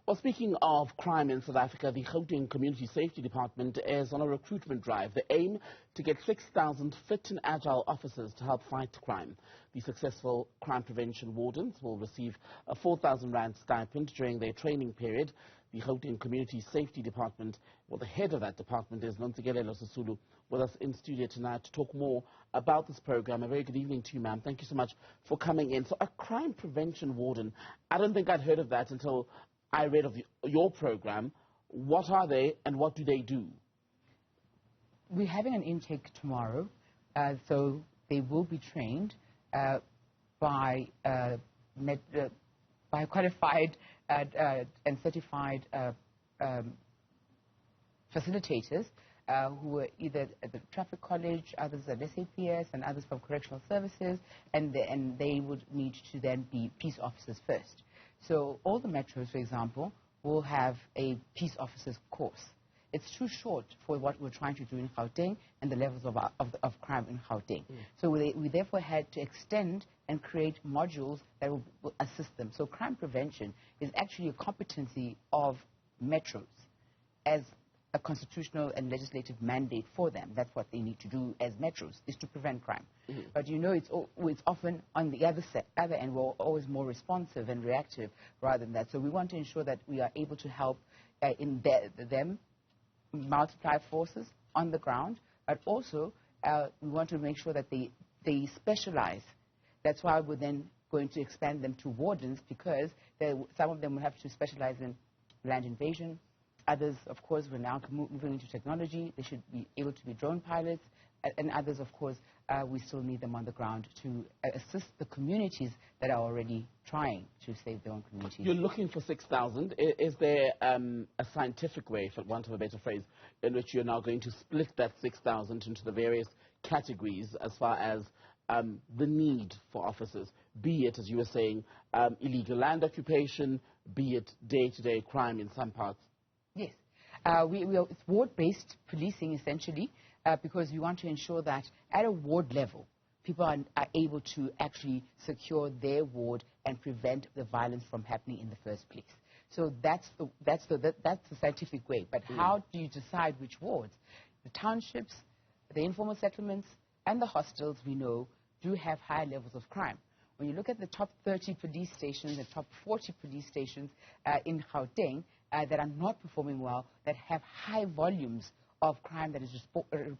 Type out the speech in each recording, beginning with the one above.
Well, speaking of crime in South Africa, the Gauteng Community Safety Department is on a recruitment drive. The aim to get 6,000 fit and agile officers to help fight crime. The successful crime prevention wardens will receive a 4,000 rand stipend during their training period. The Gauteng Community Safety Department, well, the head of that department is Nontsikelelo Sisulu, with us in studio tonight to talk more about this program. A very good evening to you, ma'am. Thank you so much for coming in. So a crime prevention warden, I don't think I'd heard of that until I read of your program. What are they and what do they do? We're having an intake tomorrow, so they will be trained by qualified and certified facilitators who are either at the traffic college, others at SAPS, and others from correctional services, and they would need to then be peace officers first. So all the metros, for example, will have a peace officers course. It's too short for what we're trying to do in Gauteng and the levels of crime in Gauteng. So we therefore had to extend and create modules that will assist them. So crime prevention is actually a competency of metros as a constitutional and legislative mandate for them. That's what they need to do as metros, is to prevent crime. But you know, it's often on the other end, we're always more responsive and reactive rather than that. So we want to ensure that we are able to help in them multiply forces on the ground, but also we want to make sure that they specialize. That's why we're then going to expand them to wardens, because some of them will have to specialize in land invasion. Others, of course, we're now moving into technology. They should be able to be drone pilots. And others, of course, we still need them on the ground to assist the communities that are already trying to save their own communities. You're looking for 6,000. Is there a scientific way, for want of a better phrase, in which you're now going to split that 6,000 into the various categories as far as the need for officers, be it, as you were saying, illegal land occupation, be it day-to-day crime in some parts? Yes. It's ward-based policing, essentially, because we want to ensure that at a ward level, people are able to actually secure their ward and prevent the violence from happening in the first place. So that's the scientific way. But how do you decide which wards? The townships, the informal settlements, and the hostels, we know, do have high levels of crime. When you look at the top 30 police stations, the top 40 police stations in Gauteng that are not performing well, that have high volumes of crime that is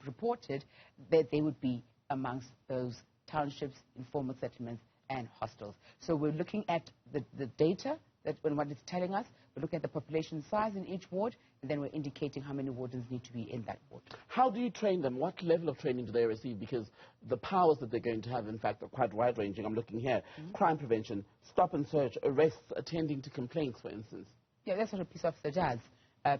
reported, that they would be amongst those townships, informal settlements, and hostels. So we're looking at the data, what it's telling us. We're looking at the population size in each ward, and then we're indicating how many wardens need to be in that ward. How do you train them? What level of training do they receive? Because the powers that they're going to have, in fact, are quite wide-ranging. I'm looking here. Crime prevention, stop and search, arrests, attending to complaints, for instance. Yeah, that's what a peace officer does,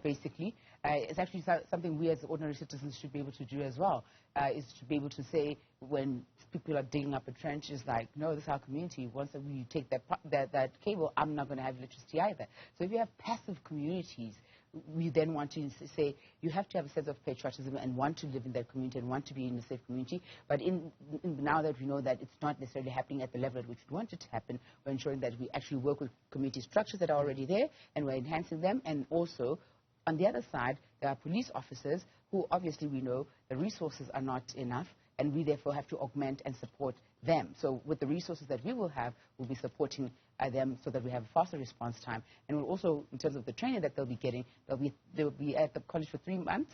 basically. It's actually something we as ordinary citizens should be able to do as well, is to be able to say when people are digging up a trench, is like, no, this is our community. Once we take that cable, I'm not going to have electricity either. So if you have passive communities, we then want to say you have to have a sense of patriotism and want to live in that community and want to be in a safe community. But now that we know that it's not necessarily happening at the level at which we want it to happen, we're ensuring that we actually work with community structures that are already there, and we're enhancing them. And also, on the other side, there are police officers who obviously we know the resources are not enough, and we therefore have to augment and support them. So with the resources that we will have, we'll be supporting them so that we have a faster response time. And we'll also, in terms of the training that they'll be getting, they'll be at the college for 3 months,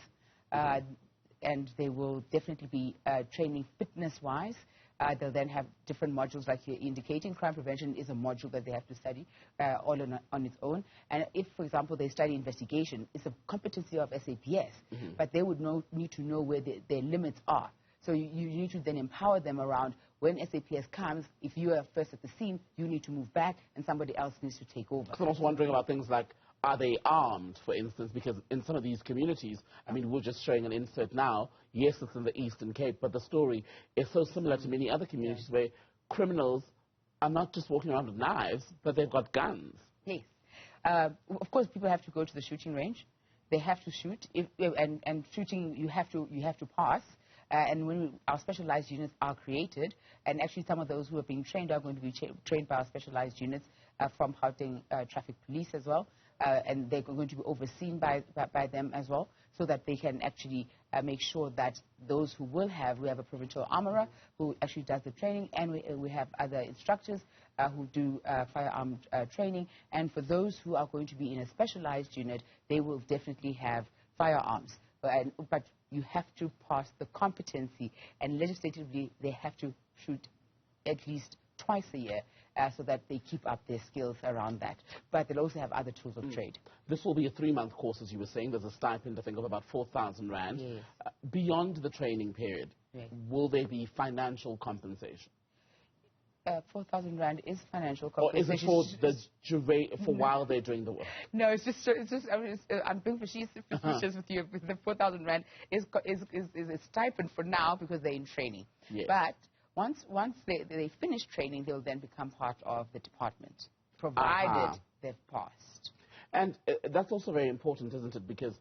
and they will definitely be training fitness-wise. They'll then have different modules, like you're indicating. Crime prevention is a module that they have to study all on its own. And if, for example, they study investigation, it's a competency of SAPS, but they would need to know where their limits are. So you need to then empower them around when SAPS comes. If you are first at the scene, you need to move back, and somebody else needs to take over. So I was wondering about things like, are they armed, for instance? Because in some of these communities, I mean, we're just showing an insert now. Yes, it's in the Eastern Cape, but the story is so similar to many other communities where criminals are not just walking around with knives, but they've got guns. Yes. Of course, people have to go to the shooting range. They have to shoot, and shooting you have to pass. And when our specialized units are created, and actually some of those who are being trained are going to be trained by our specialized units from Gauteng Traffic Police as well. and they're going to be overseen by them as well, so that they can actually make sure that those who we have a provincial armorer who actually does the training, and we have other instructors who do firearm training. And for those who are going to be in a specialized unit, they will definitely have firearms. But you have to pass the competency, and legislatively they have to shoot at least twice a year, so that they keep up their skills around that. But they'll also have other tools of trade. This will be a 3-month course, as you were saying. There's a stipend, I think, of about 4,000 rand. Yes. Beyond the training period, yes, will there be financial compensation? 4,000 rand is financial Or compensation. is it for the while they're doing the work? No, it's just I mean, I'm being facetious with you. The 4,000 rand is a stipend for now because they're in training. Yes. But once they finish training, they'll then become part of the department, provided they've passed. And that's also very important, isn't it? Because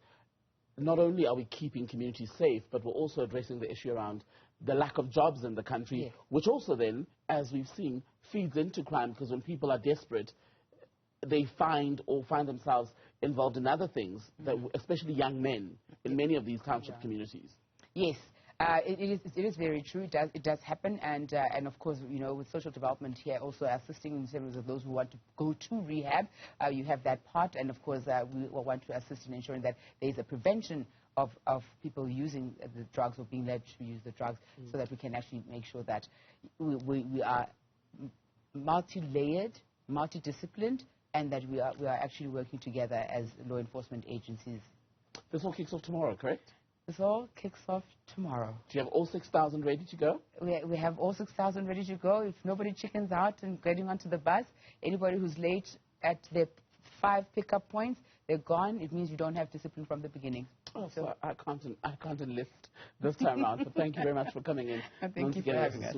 not only are we keeping communities safe, but we're also addressing the issue around the lack of jobs in the country, yes, which also then, as we've seen, feeds into crime, because when people are desperate, they find themselves involved in other things, that, especially young men in many of these township communities. Yes. It is very true. It does happen, and of course, you know, with social development here, also assisting in terms of those who want to go to rehab, you have that part, and of course, we want to assist in ensuring that there is a prevention of people using the drugs or being led to use the drugs, so that we can actually make sure that we are multi-layered, multidisciplined, and that we are actually working together as law enforcement agencies. This all kicks off tomorrow, correct? This all kicks off tomorrow. Do you have all 6,000 ready to go? We have all 6,000 ready to go. If nobody chickens out and getting onto the bus, anybody who's late at their 5 pickup points, they're gone. It means you don't have discipline from the beginning. Oh, so I can't enlist this time around. But thank you very much for coming in. Thank you for having us.